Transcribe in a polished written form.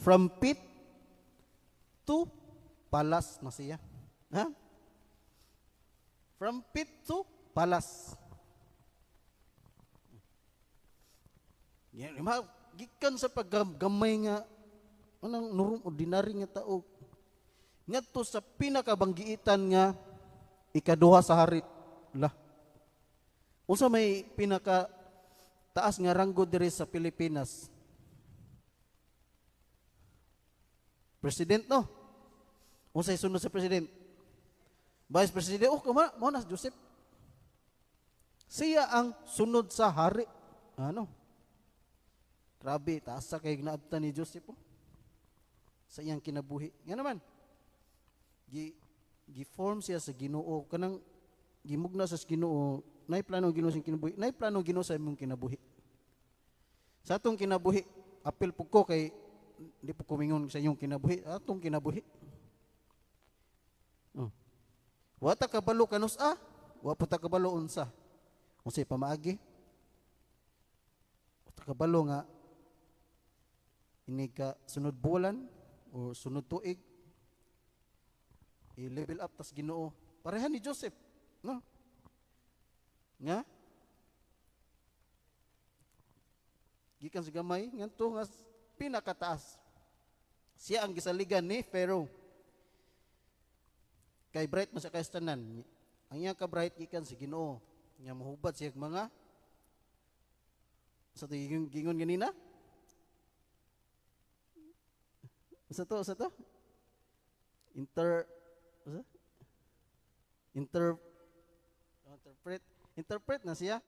From pit to palace na siya. Ha? From pit to palace. Yan, gikan sa paggamay nga anang normal ordinary nga tao. Ngadto sa pinakabanggiitan nga ikaduha sa hari. Lah. Unsa may pinaka taas nga ranggo diri sa Pilipinas? President, no? Unsay sunod sa president? Vice President, mo na Joseph. Siya ang sunod sa hari. Ano? Grabe, taas sa kay ginaabtan ni Joseph. Sa iyang kinabuhi. Nga naman, gi-form siya sa Ginoo. Kanang gimugna sa Ginoo, nay plano Ginoo sa kinabuhi. Nay plano Ginoo sa imong kinabuhi. Sa atong kinabuhi, apil po ko kay hindi po kumingon sa inyong kinabuhi. Atong kinabuhi. Wata kabalo kanus wa po ta kabalo unsa. Unsay pamaagi? Wata kabalo nga ini ka sunod bulan o sunod tuig i-level up tas Ginoo. Pareha ni Joseph, no? Nga gikan sa gamay ngadto nga pinakataas. Siya ang gisaligan ni Pharaoh. Kay bright man sa kastanan. Ang iyang ka bright gikan sa Ginoo. Nga mahubad siya mga sa gingon ganina. Sa to interpret na siya.